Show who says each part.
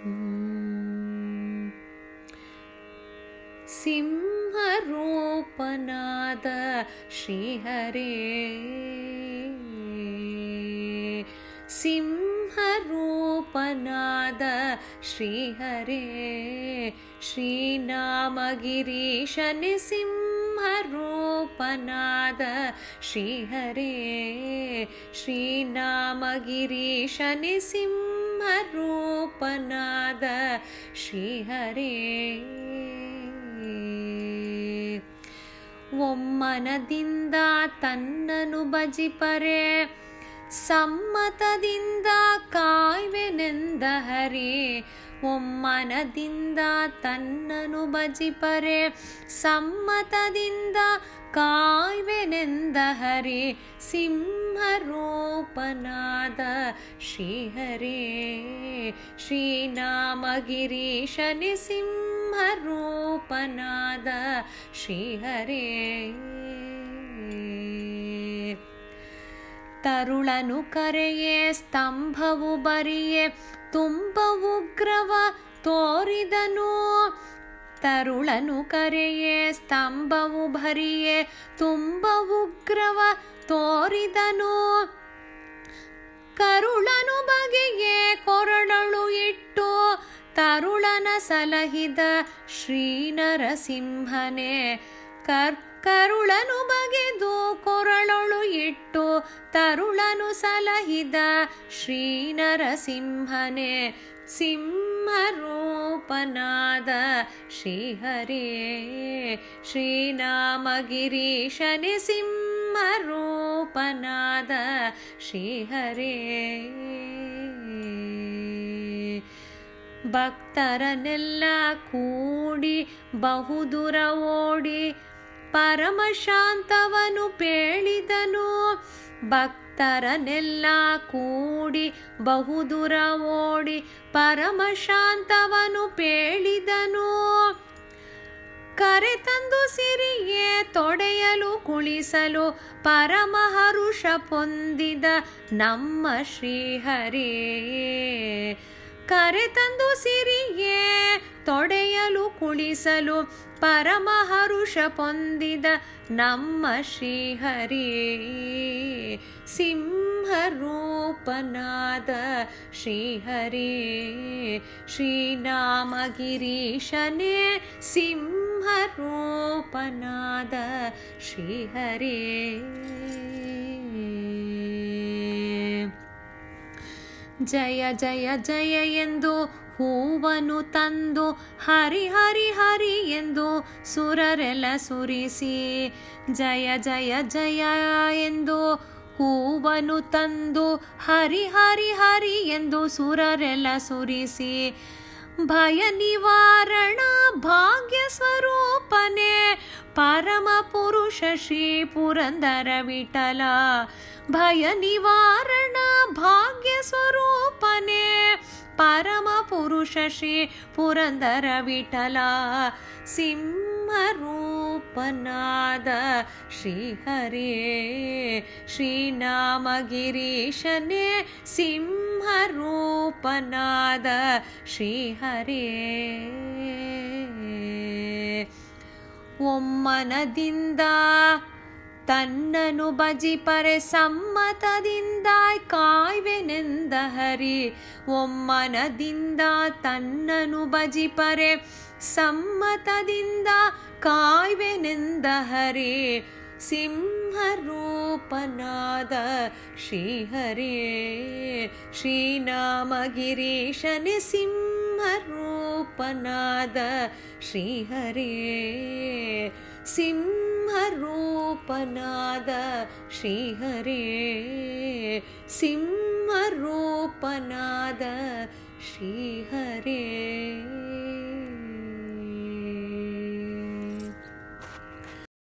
Speaker 1: ಸಿಂಹರೂಪನಾದ ಶ್ರೀಹರೇ, ಸಿಂಹರೂಪನಾದ ಶ್ರೀಹರೇ, ಶ್ರೀನಾಮಗಿರೀಶನೆ ಸಿಂಹರೂಪನಾದ ಶ್ರೀಹರೇ, ಶ್ರೀನಾಮಗಿರೀಶನೆ ಸಿಂಹರೂಪನಾದ ಶ್ರೀಹರೇ. ಒಮ್ಮನದಿಂದ ತನ್ನನು ಭಜಿಪರೆ, ಸಮ್ಮತದಿಂದ ಕಾಯ್ವೆನೆಂದ ಹರಿ. ಒಮ್ಮನದಿಂದ ತನ್ನನು ಭಜಿಪರೆ, ಸಮ್ಮತದಿಂದ ಕಾಯ್ವೆನೆಂದ ಹರಿ. ಸಿಂಹರೂಪನಾದ ಶ್ರೀಹರೇ, ಶ್ರೀನಾಮಗಿರೀಶನೆ ಸಿಂಹರೂಪನಾದ ಶ್ರೀಹರೇ. ತರುಳನು ಕರೆಯೇ ಸ್ತಂಭವು ಬರಿಯೇ ತುಂಬ ಉಗ್ರವ ತೋರಿದನು. ತರುಳನು ಕರೆಯೇ ಸ್ತಂಭವು ಭರಿಯೇ ತುಂಬ ಉಗ್ರವ ತೋರಿದನು. ಕರುಳನು ಬಗೆಯೇ ಕೊರಳಳು ಇಟ್ಟು ತರುಳನ ಸಲಹಿದ ಶ್ರೀ ನರಸಿಂಹನೇ. ಕರುಳನು ಬಗೆದು ಕೊರಳೊಳು ಇಟ್ಟು ತರುಳನು ಸಲಹಿದ ಶ್ರೀ ನರಸಿಂಹನೇ. ಸಿಂಹರೂಪನಾದ ಶ್ರೀಹರೇ, ಶ್ರೀನಾಮಗಿರೀಶನೆ ಸಿಂಹರೂಪನಾದ ಶ್ರೀಹರೇ. ಭಕ್ತರನ್ನೆಲ್ಲ ಕೂಡಿ ಬಹುದೂರ ಓಡಿ ಪರಮಶಾಂತವನು ಪೇಳಿದನು. ಭಕ್ತರನ್ನೆಲ್ಲ ಕೂಡಿ ಬಹುದೂರ ಓಡಿ ಪರಮಶಾಂತವನು ಪೇಳಿದನು. ಕರೆತಂದು ಸಿರಿಯೇ ತೊಡೆಯಲು ಕುಳಿಸಲು ಪರಮಹರುಷ ಪೊಂದಿದ ನಮ್ಮ ಶ್ರೀಹರೇ. ಕರೆತಂದು ಸಿರಿಯೇ ತೊಡೆಯಲು ಕುಳಿಸಲು ಪರಮಹರುಷ ಪೊಂದಿದ ನಮ್ಮ ಶ್ರೀಹರೇ. ಸಿಂಹರೂಪನಾದ ಶ್ರೀಹರೇ, ಶ್ರೀನಾಮಗಿರೀಶನೆ ಸಿಂಹರೂಪನಾದ ಶ್ರೀಹರೇ. ಜಯ ಜಯ ಜಯ ಎಂದು ಹೂವನ್ನು ತಂದು ಹರಿ ಹರಿ ಹರಿ ಎಂದು ಸುರರೆಲ್ಲ ಸುರಿಸಿ. ಜಯ ಜಯ ಜಯ ಎಂದು ಹೂವನ್ನು ತಂದು ಹರಿ ಹರಿ ಹರಿ ಎಂದು ಸುರರೆಲ್ಲ ಸುರಿಸಿ. ಭಯ ನಿವಾರಣ ಭಾಗ್ಯ ಸ್ವರೂಪನೇ ಪರಮ ಪುರುಷ ಶ್ರೀ ಪುರಂದರ ವಿಠಲ. ಭಯ ನಿವಾರಣ ಭಾಗ್ಯ ಸ್ವರೂಪನೇ ಪರಮ ಪುರುಷ ಶ್ರೀ ಪುರಂದರ ವಿಠಲ. ಸಿಂಹರೂಪನಾದ ಶ್ರೀಹರೇ, ಶ್ರೀನಾಮಗಿರೀಶನೆ ಸಿಂಹರೂಪನಾದ ಶ್ರೀಹರೇ. ಒಮ್ಮನದಿಂದ ತನ್ನನು ಭಜಿಪರೆ ಸಮ್ಮತದಿಂದ ಕಾಯ್ವೆನೆಂದ ಹರಿ. ಒಮ್ಮನದಿಂದ ತನ್ನನು ಭಜಿಪರೆ ಸಮ್ಮತದಿಂದ ಕಾಯ್ವೆನೆಂದ ಹರಿ. ಸಿಂಹರೂಪನಾದ ಶ್ರೀಹರೇ, ಶ್ರೀನಾಮಗಿರೀಶನೆ ಸಿಂಹರೂಪನಾದ ಶ್ರೀಹರೇ. ಸಿಂಹರೂಪನಾದ ಶ್ರೀಹರೇ, ಸಿಂಹರೂಪನಾದ ಶ್ರೀಹರೇ.